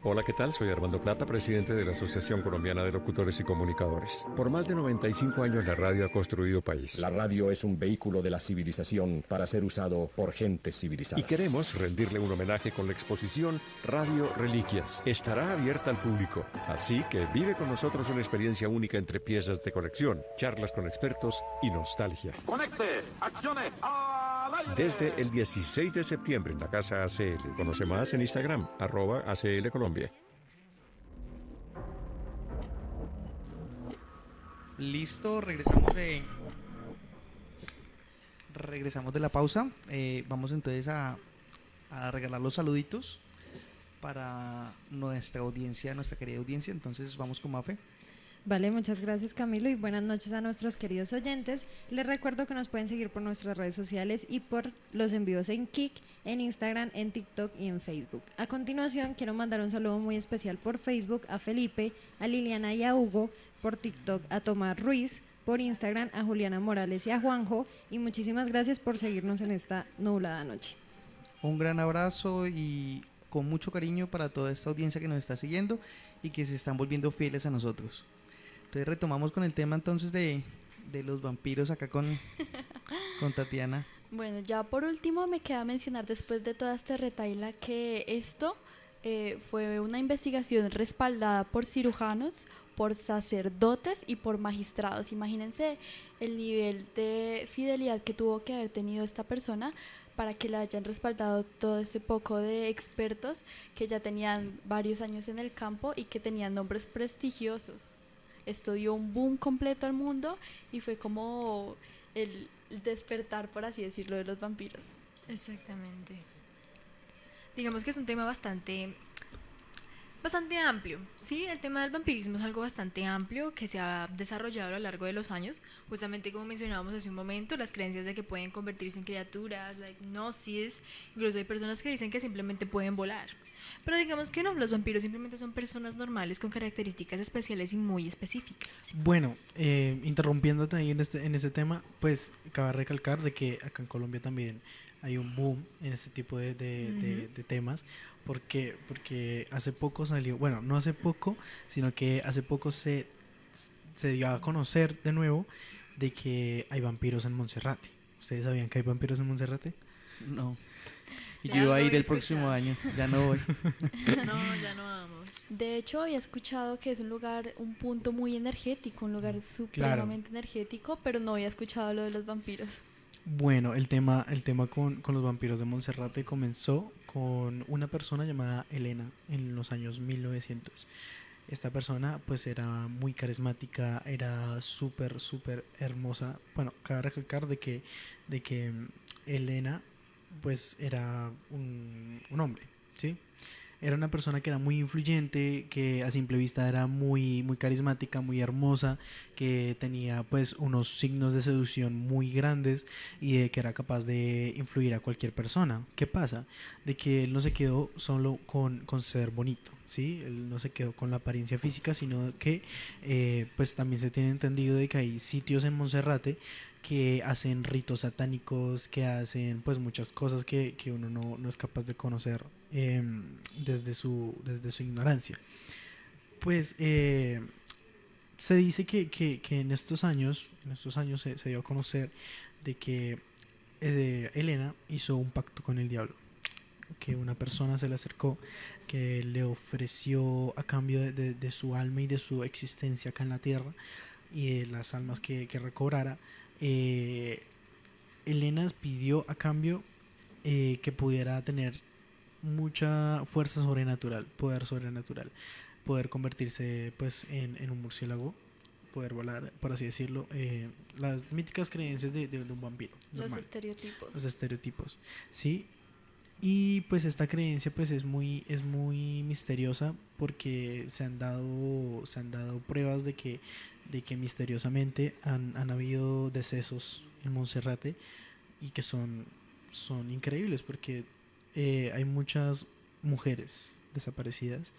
Hola, ¿qué tal? Soy Armando Plata, presidente de la Asociación Colombiana de Locutores y Comunicadores. Por más de 95 años la radio ha construido país. La radio es un vehículo de la civilización para ser usado por gente civilizada. Y queremos rendirle un homenaje con la exposición Radio Reliquias. Estará abierta al público, así que vive con nosotros una experiencia única entre piezas de colección, charlas con expertos y nostalgia. Conecte, accione, al aire. Desde el 16 de septiembre en la Casa ACL. Conoce más en Instagram, @ACL Colombia. Listo, regresamos de la pausa. Vamos entonces a regalar los saluditos. para nuestra querida audiencia. Entonces vamos con Mafe. Vale, muchas gracias Camilo y buenas noches a nuestros queridos oyentes. Les recuerdo que nos pueden seguir por nuestras redes sociales y por los envíos en Kik, en Instagram, en TikTok y en Facebook. A continuación quiero mandar un saludo muy especial por Facebook a Felipe, a Liliana y a Hugo, por TikTok a Tomás Ruiz, por Instagram a Juliana Morales y a Juanjo, y muchísimas gracias por seguirnos en esta nublada noche. Un gran abrazo y con mucho cariño para toda esta audiencia que nos está siguiendo y que se están volviendo fieles a nosotros. Entonces retomamos con el tema entonces de los vampiros acá con Tatiana. Bueno, ya por último me queda mencionar después de toda esta retaila que esto fue una investigación respaldada por cirujanos, por sacerdotes y por magistrados. Imagínense el nivel de fidelidad que tuvo que haber tenido esta persona para que le hayan respaldado todo ese poco de expertos que ya tenían varios años en el campo y que tenían nombres prestigiosos. Esto dio un boom completo al mundo y fue como el despertar, por así decirlo, de los vampiros. Exactamente. Digamos que es un tema bastante amplio, ¿sí? El tema del vampirismo es algo bastante amplio que se ha desarrollado a lo largo de los años, justamente como mencionábamos hace un momento, las creencias de que pueden convertirse en criaturas, la hipnosis, incluso hay personas que dicen que simplemente pueden volar. Pero digamos que no, los vampiros simplemente son personas normales con características especiales y muy específicas. Bueno, interrumpiéndote ahí en este tema, pues cabe recalcar de que acá en Colombia también hay un boom en este tipo de temas, porque hace poco salió, bueno, no hace poco, sino que hace poco se dio a conocer de nuevo de que hay vampiros en Monserrate. ¿Ustedes sabían que hay vampiros en Monserrate? No. Y Ya yo iba a lo ir había el próximo escuchado. año, ya no voy. No, ya no vamos. De hecho, había escuchado que es un lugar, un punto muy energético, un lugar supremamente energético, pero no había escuchado lo de los vampiros. Bueno, el tema con los vampiros de Monserrate comenzó con una persona llamada Elena en los años 1900. Esta persona pues era muy carismática, era súper hermosa. Bueno, cabe recalcar de que Elena pues era un hombre, ¿sí? Era una persona que era muy influyente, que a simple vista era muy carismática, muy hermosa, que tenía pues unos signos de seducción muy grandes y de que era capaz de influir a cualquier persona. ¿Qué pasa? De que él no se quedó solo con ser bonito, ¿sí? Él no se quedó con la apariencia física, sino que pues también se tiene entendido de que hay sitios en Monserrate que hacen ritos satánicos, que hacen pues muchas cosas que uno no es capaz de conocer desde su ignorancia. Pues se dice que en estos años se dio a conocer de que Elena hizo un pacto con el diablo, que una persona se le acercó, que le ofreció a cambio de su alma y de su existencia acá en la tierra y de las almas que recobrara. Elena pidió a cambio que pudiera tener mucha fuerza sobrenatural, poder convertirse pues en un murciélago, poder volar, por así decirlo, las míticas creencias de un vampiro normal. Los estereotipos, sí. Y pues esta creencia pues es muy misteriosa, porque se han dado pruebas de que misteriosamente han habido decesos en Monserrate y que son increíbles, porque hay muchas mujeres desaparecidas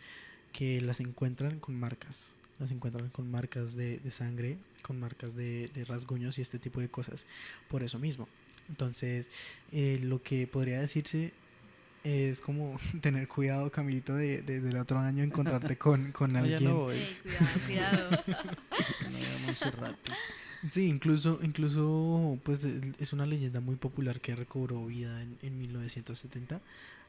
que las encuentran con marcas de sangre, con marcas de rasguños y este tipo de cosas, por eso mismo. Entonces lo que podría decirse es como tener cuidado, Camilito, del otro año encontrarte con alguien. Ya no voy. Ey, cuidado. No voy a Monserrate. Sí, incluso pues es una leyenda muy popular que recobró vida en 1970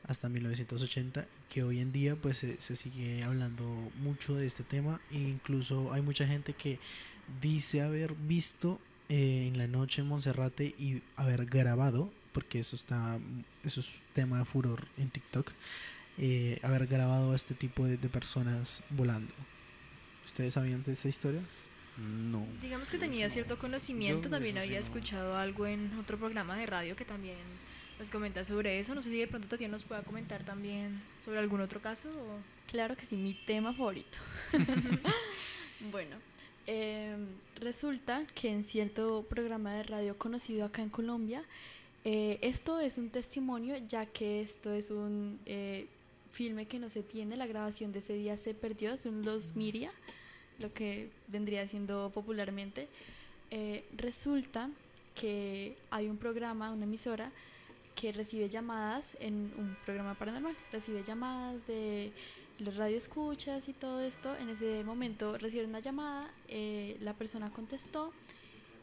hasta 1980, que hoy en día pues se sigue hablando mucho de este tema, e incluso hay mucha gente que dice haber visto en la noche en Monserrate y haber grabado, porque eso es tema de furor en TikTok, haber grabado a este tipo de personas volando. ¿Ustedes sabían de esa historia? No. Digamos que tenía cierto conocimiento, Yo también eso sí había no. escuchado algo en otro programa de radio que también nos comenta sobre eso. No sé si de pronto Tatiana nos pueda comentar también sobre algún otro caso. Claro que sí, mi tema favorito. Bueno, resulta que en cierto programa de radio conocido acá en Colombia, esto es un testimonio, ya que esto es un filme que no se tiene, la grabación de ese día se perdió, es un Los Miria, lo que vendría siendo popularmente. Resulta que hay un programa, una emisora, que recibe llamadas en un programa paranormal, recibe llamadas de los radioescuchas y todo esto. En ese momento recibe una llamada, la persona contestó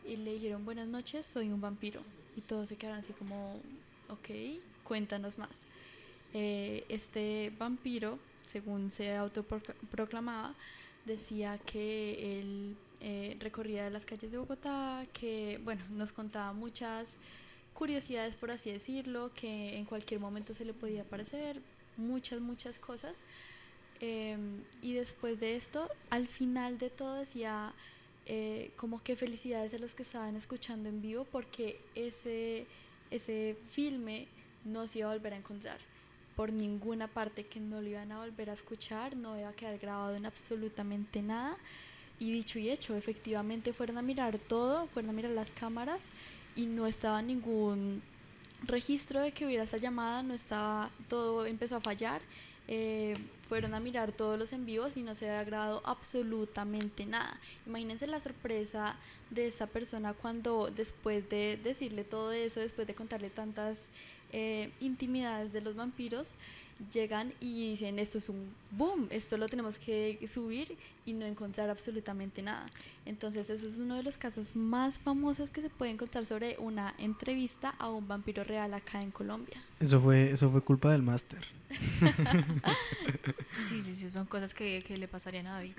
y le dijeron: buenas noches, soy un vampiro. Y todos se quedaron así como, ok, cuéntanos más. Este vampiro, según se autoproclamaba, decía que él recorría las calles de Bogotá, que bueno, nos contaba muchas curiosidades, por así decirlo, que en cualquier momento se le podía aparecer, muchas cosas. Y después de esto, al final de todo decía como que felicidades a los que estaban escuchando en vivo, porque ese filme no se iba a volver a encontrar por ninguna parte, que no lo iban a volver a escuchar, no iba a quedar grabado en absolutamente nada. Y dicho y hecho, efectivamente fueron a mirar todo, fueron a mirar las cámaras y no estaba ningún registro de que hubiera esta llamada, no estaba, todo empezó a fallar. Fueron a mirar todos los en vivos y no se había grabado absolutamente nada. Imagínense la sorpresa de esa persona cuando, después de decirle todo eso, después de contarle tantas intimidades de los vampiros, llegan y dicen: esto es un boom, esto lo tenemos que subir, y no encontrar absolutamente nada. Entonces eso es uno de los casos más famosos que se pueden contar sobre una entrevista a un vampiro real acá en Colombia. Eso fue culpa del máster. Sí, son cosas que le pasarían a David.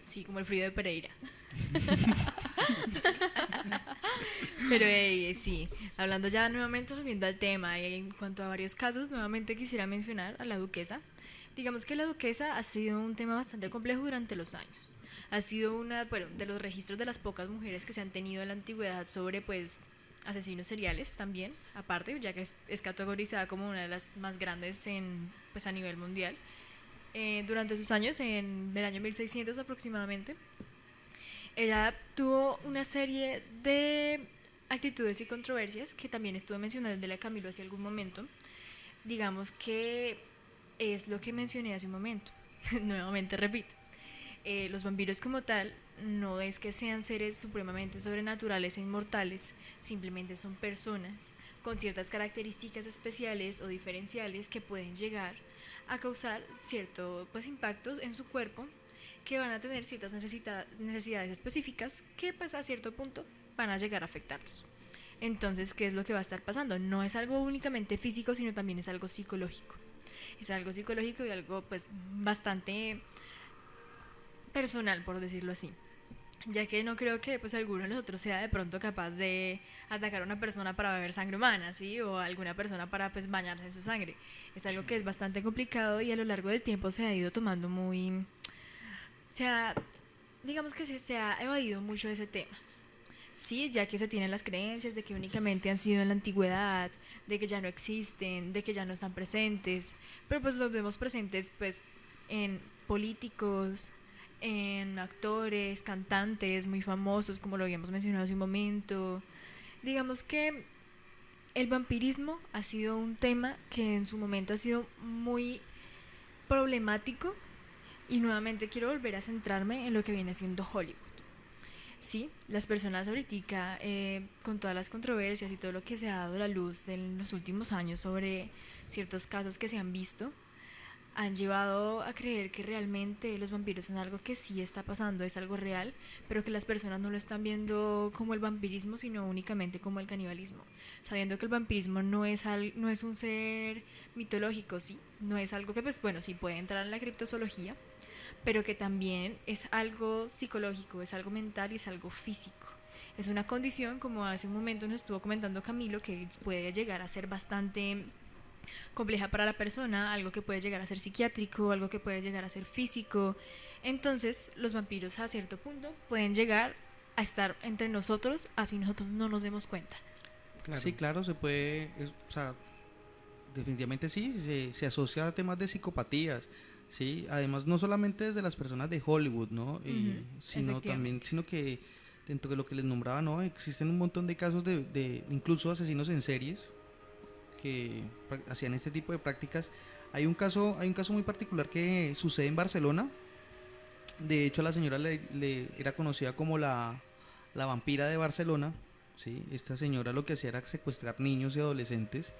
Sí, como el frío de Pereira. Pero sí, hablando ya nuevamente, volviendo al tema, en cuanto a varios casos, nuevamente quisiera mencionar a la duquesa. Digamos que la duquesa ha sido un tema bastante complejo durante los años. Ha sido una, bueno, de los registros de las pocas mujeres que se han tenido en la antigüedad sobre, pues, asesinos seriales también, aparte, ya que es categorizada como una de las más grandes pues, a nivel mundial. Durante sus años, en el año 1600 aproximadamente, ella tuvo una serie de actitudes y controversias que también estuve mencionando de la Camilo hace algún momento. Digamos que es lo que mencioné hace un momento. Nuevamente repito, los vampiros como tal no es que sean seres supremamente sobrenaturales e inmortales, simplemente son personas con ciertas características especiales o diferenciales que pueden llegar a causar ciertos, pues, impactos en su cuerpo, que van a tener ciertas necesidades específicas que, pues, a cierto punto van a llegar a afectarlos. Entonces, ¿qué es lo que va a estar pasando? No es algo únicamente físico, sino también es algo psicológico. Es algo psicológico y algo, pues, bastante personal, por decirlo así. Ya que no creo que, pues, alguno de nosotros sea de pronto capaz de atacar a una persona para beber sangre humana, ¿sí? O a alguna persona para, pues, bañarse en su sangre. Es algo que es bastante complicado y a lo largo del tiempo se ha ido tomando muy... O sea, digamos que se ha evadido mucho ese tema, sí, ya que se tienen las creencias de que únicamente han sido en la antigüedad, de que ya no existen, de que ya no están presentes, pero pues los vemos presentes, pues, en políticos, en actores, cantantes muy famosos, como lo habíamos mencionado hace un momento. Digamos que el vampirismo ha sido un tema que en su momento ha sido muy problemático. Y nuevamente quiero volver a centrarme en lo que viene siendo Hollywood. Sí, las personas ahorita, con todas las controversias y todo lo que se ha dado a la luz en los últimos años sobre ciertos casos que se han visto, han llevado a creer que realmente los vampiros son algo que sí está pasando, es algo real, pero que las personas no lo están viendo como el vampirismo, sino únicamente como el canibalismo, sabiendo que el vampirismo no es un ser mitológico, sí, no es algo que, pues, bueno, sí puede entrar en la criptozoología, pero que también es algo psicológico, es algo mental y es algo físico. Es una condición, como hace un momento nos estuvo comentando Camilo, que puede llegar a ser bastante compleja para la persona, algo que puede llegar a ser psiquiátrico, algo que puede llegar a ser físico. Entonces, los vampiros a cierto punto pueden llegar a estar entre nosotros, así nosotros no nos demos cuenta. Sí, claro, se puede, o sea, definitivamente sí, se asocia a temas de psicopatías, sí, además no solamente desde las personas de Hollywood, ¿no? Sino también, Efectivamente. sino que dentro de lo que les nombraba, ¿no? Existen un montón de casos de incluso asesinos en series que hacían este tipo de prácticas. Hay un caso muy particular que sucede en Barcelona. De hecho, a la señora le era conocida como la vampira de Barcelona. ¿Sí? Esta señora lo que hacía era secuestrar niños y adolescentes,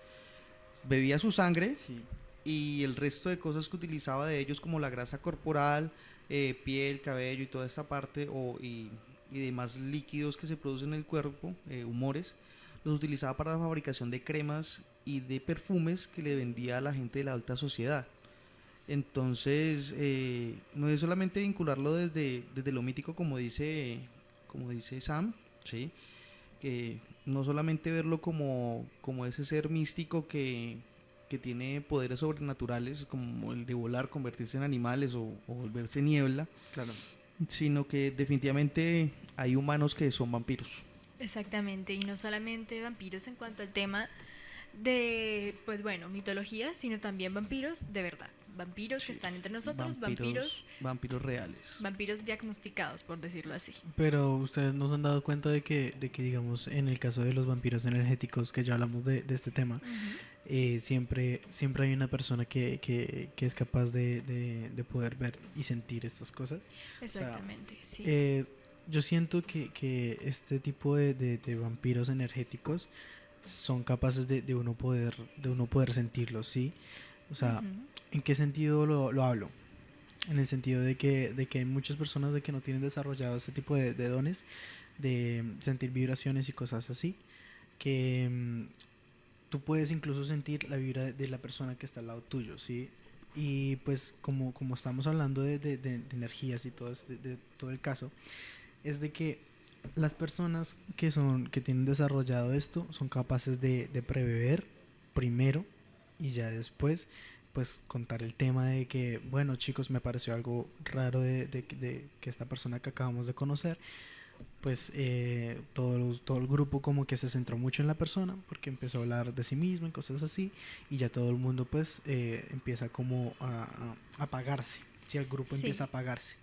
bebía su sangre Sí. y el resto de cosas que utilizaba de ellos, como la grasa corporal, piel, cabello y toda esta parte, y demás líquidos que se producen en el cuerpo, humores, los utilizaba para la fabricación de cremas y de perfumes que le vendía a la gente de la alta sociedad. Entonces, no es solamente vincularlo desde lo mítico, como dice Sam, ¿sí? Que no solamente verlo como ese ser místico que tiene poderes sobrenaturales, como el de volar, convertirse en animales o volverse niebla, Claro. sino que definitivamente hay humanos que son vampiros. Exactamente, y no solamente vampiros en cuanto al tema de, pues bueno, mitología, sino también vampiros de verdad. Vampiros que están entre nosotros, Vampiros reales. vampiros diagnosticados, por decirlo así. Pero ustedes no se han dado cuenta de que, digamos, en el caso de los vampiros energéticos, que ya hablamos de este tema, siempre hay una persona que es capaz de poder ver y sentir estas cosas. Exactamente, sí. Yo siento que este tipo de vampiros energéticos son capaces de uno poder sentirlos, ¿sí? O sea, Ujú. ¿en qué sentido lo hablo? En el sentido de que hay muchas personas de que no tienen desarrollado este tipo de dones, de sentir vibraciones y cosas así, que tú puedes incluso sentir la vibra de la persona que está al lado tuyo, ¿sí? Y pues como estamos hablando de energías y de todo el caso, es de que las personas que tienen desarrollado esto son capaces de prever primero y ya después pues contar el tema de que, bueno, chicos, me pareció algo raro de que esta persona que acabamos de conocer, pues todo el grupo como que se centró mucho en la persona porque empezó a hablar de sí mismo y cosas así, y ya todo el mundo pues empieza como a apagarse, si el grupo Sí. empieza a apagarse.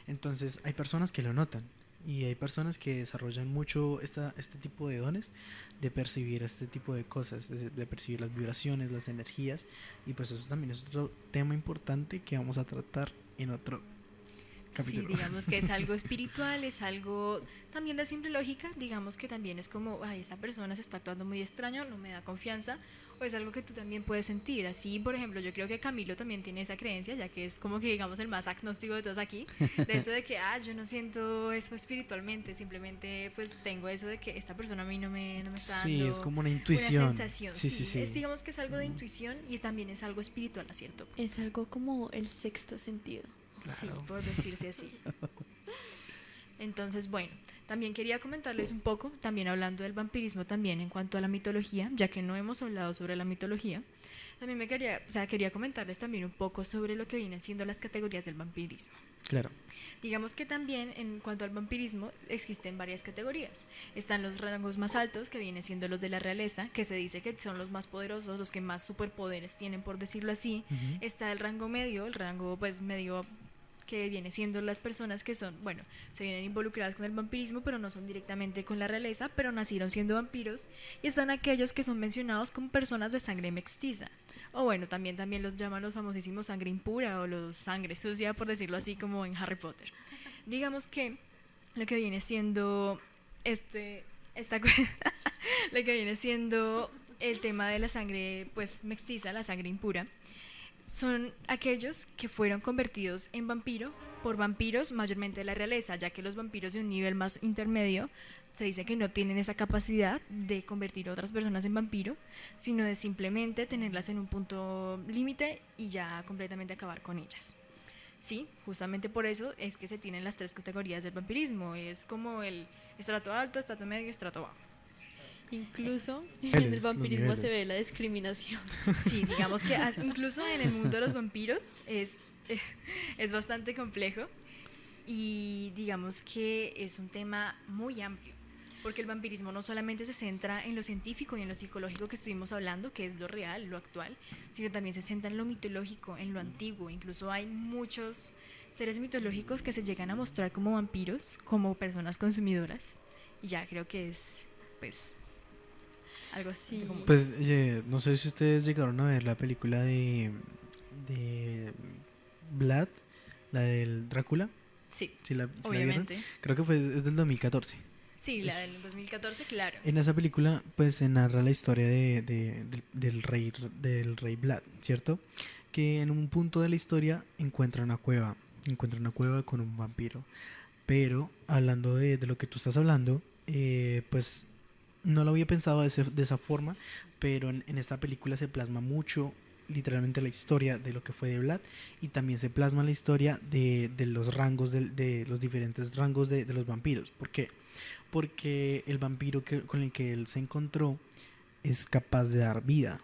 Entonces hay personas que lo notan y hay personas que desarrollan mucho este tipo de dones de percibir este tipo de cosas, de percibir las vibraciones, las energías, y pues eso también es otro tema importante que vamos a tratar en otro capítulo. Sí, digamos que es algo espiritual, es algo también de simple lógica, digamos que también es como, ay, esta persona se está actuando muy extraño, no me da confianza, o es algo que tú también puedes sentir. Así, por ejemplo, yo creo que Camilo también tiene esa creencia, ya que es como que, digamos, el más agnóstico de todos aquí, de eso de que, yo no siento eso espiritualmente, simplemente pues tengo eso de que esta persona a mí no me está dando Sí, es como una intuición. una sensación. Sí. Es, digamos que es algo de intuición y también es algo espiritual a cierto punto. Es algo como el sexto sentido. Sí, por decirse así. Entonces, bueno, también quería comentarles un poco, también hablando del vampirismo también en cuanto a la mitología, ya que no hemos hablado sobre la mitología. También quería comentarles también un poco sobre lo que vienen siendo las categorías del vampirismo. Claro. Digamos que también en cuanto al vampirismo existen varias categorías. Están los rangos más altos, que vienen siendo los de la realeza, que se dice que son los más poderosos, los que más superpoderes tienen, por decirlo así. Ujú. Está el rango medio, el rango pues medio, que viene siendo las personas que son, bueno, se vienen involucradas con el vampirismo, pero no son directamente con la realeza, pero nacieron siendo vampiros. Y están aquellos que son mencionados como personas de sangre mestiza. O bueno, también los llaman los famosísimos sangre impura o los sangre sucia, por decirlo así, como en Harry Potter. Digamos que lo que viene siendo lo que viene siendo el tema de la sangre pues mestiza, la sangre impura, son aquellos que fueron convertidos en vampiro por vampiros mayormente de la realeza, ya que los vampiros de un nivel más intermedio se dice que no tienen esa capacidad de convertir a otras personas en vampiro, sino de simplemente tenerlas en un punto límite y ya completamente acabar con ellas. Sí, justamente por eso es que se tienen las tres categorías del vampirismo. Es como el estrato alto, estrato medio y estrato bajo. Incluso en Niveles, el los vampirismo se niveles. ve la discriminación. Sí, digamos que incluso en el mundo de los vampiros es bastante complejo y digamos que es un tema muy amplio. Porque el vampirismo no solamente se centra en lo científico y en lo psicológico que estuvimos hablando, que es lo real, lo actual, sino también se centra en lo mitológico, en lo antiguo. Incluso hay muchos seres mitológicos que se llegan a mostrar como vampiros, como personas consumidoras. Y ya creo que es, pues, algo así. Sí. Como... Pues no sé si ustedes llegaron a ver la película de Vlad, la del Drácula. Sí, ¿Sí la vieron? obviamente. Creo que es del 2014. Sí, la del 2014, claro. En esa película pues se narra la historia del rey Vlad, ¿cierto? Que en un punto de la historia encuentra una cueva con un vampiro. Pero hablando de lo que tú estás hablando, pues no lo había pensado de esa forma, pero en esta película se plasma mucho literalmente la historia de lo que fue de Vlad, y también se plasma la historia de los rangos, de los diferentes rangos de los vampiros. ¿Por qué? Porque el vampiro con el que él se encontró es capaz de dar vida,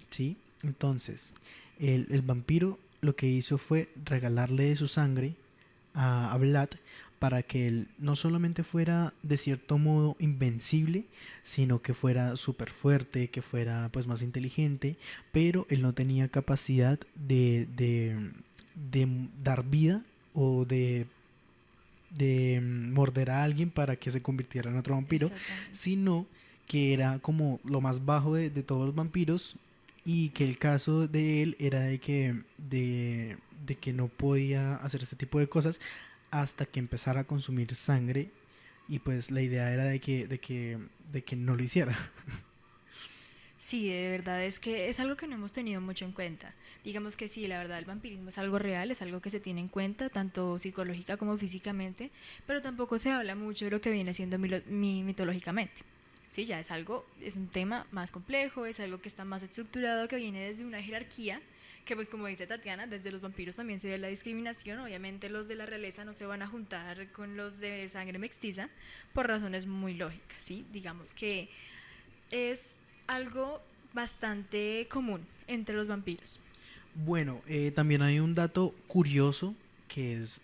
¿sí? Entonces, el vampiro lo que hizo fue regalarle de su sangre a Vlad para que él no solamente fuera de cierto modo invencible, sino que fuera súper fuerte, que fuera pues más inteligente, pero él no tenía capacidad de dar vida o de morder a alguien para que se convirtiera en otro vampiro, sino que era como lo más bajo de todos los vampiros, y que el caso de él era de que no podía hacer este tipo de cosas hasta que empezara a consumir sangre, y pues la idea era de que no lo hiciera. Sí, de verdad es que es algo que no hemos tenido mucho en cuenta. Digamos que sí, la verdad el vampirismo es algo real, es algo que se tiene en cuenta, tanto psicológica como físicamente, pero tampoco se habla mucho de lo que viene siendo mitológicamente. Sí, ya es un tema más complejo, es algo que está más estructurado, que viene desde una jerarquía, que pues como dice Tatiana, desde los vampiros también se ve la discriminación. Obviamente los de la realeza no se van a juntar con los de sangre mestiza por razones muy lógicas, ¿sí? Digamos que es algo bastante común entre los vampiros. Bueno, también hay un dato curioso que es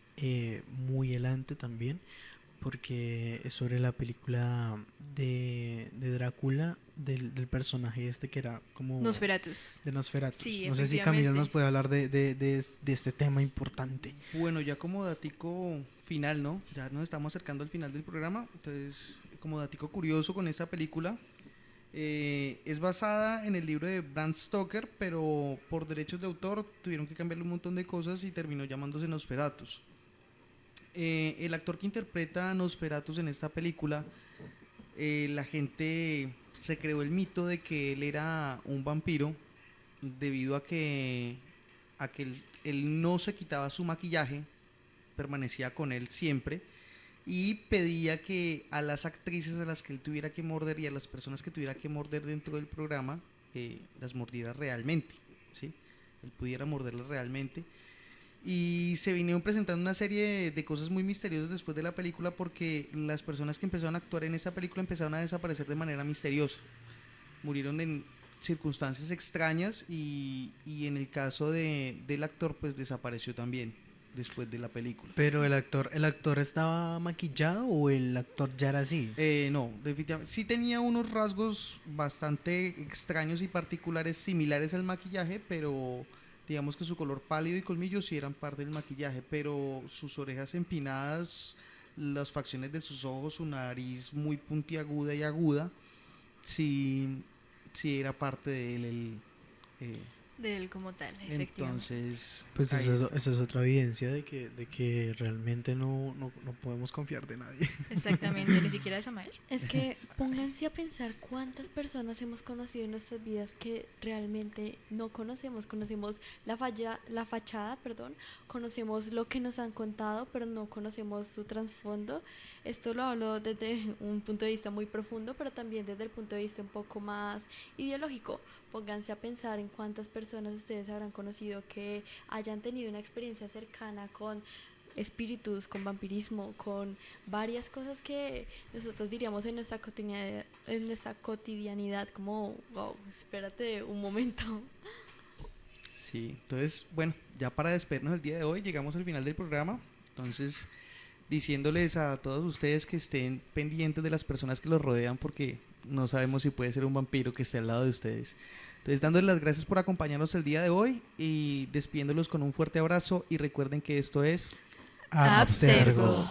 muy helante también, porque es sobre la película de Drácula, del personaje este que era como... Nosferatus. De Nosferatus. Sí, no sé si Camilo nos puede hablar de este tema importante. Bueno, ya como datico final, ¿no? Ya nos estamos acercando al final del programa. Entonces, como datico curioso con esta película, es basada en el libro de Bram Stoker, pero por derechos de autor tuvieron que cambiarle un montón de cosas y terminó llamándose Nosferatus. El actor que interpreta a Nosferatus en esta película, la gente se creó el mito de que él era un vampiro debido a que él no se quitaba su maquillaje, permanecía con él siempre y pedía que a las actrices a las que él tuviera que morder y a las personas que tuviera que morder dentro del programa, las mordiera realmente, ¿sí? Él pudiera morderlas realmente. Y se vinieron presentando una serie de cosas muy misteriosas después de la película, porque las personas que empezaron a actuar en esa película empezaron a desaparecer de manera misteriosa. Murieron en circunstancias extrañas y en el caso del actor pues desapareció también después de la película. Pero el actor estaba maquillado, o el actor ya era así. No, definitivamente sí tenía unos rasgos bastante extraños y particulares similares al maquillaje, pero digamos que su color pálido y colmillos sí eran parte del maquillaje, pero sus orejas empinadas, las facciones de sus ojos, su nariz muy puntiaguda y aguda, sí era parte de él. De él como tal, efectivamente. Entonces, Pues ahí esa está. es otra evidencia de que realmente no podemos confiar de nadie. Exactamente, ni siquiera de Samael. Es que pónganse a pensar cuántas personas hemos conocido en nuestras vidas que realmente no conocemos. Conocemos la fachada, conocemos lo que nos han contado, pero no conocemos su trasfondo. Esto lo hablo desde un punto de vista muy profundo, pero también desde el punto de vista un poco más ideológico. Pónganse a pensar en cuántas personas ustedes habrán conocido que hayan tenido una experiencia cercana con espíritus, con vampirismo, con varias cosas que nosotros diríamos en nuestra cotidianidad como, wow, espérate un momento. Sí, entonces, bueno, ya para despedirnos el día de hoy, llegamos al final del programa. Entonces, diciéndoles a todos ustedes que estén pendientes de las personas que los rodean porque no sabemos si puede ser un vampiro que esté al lado de ustedes. Entonces, dándoles las gracias por acompañarnos el día de hoy y despidiéndolos con un fuerte abrazo y recuerden que esto es Abstergo.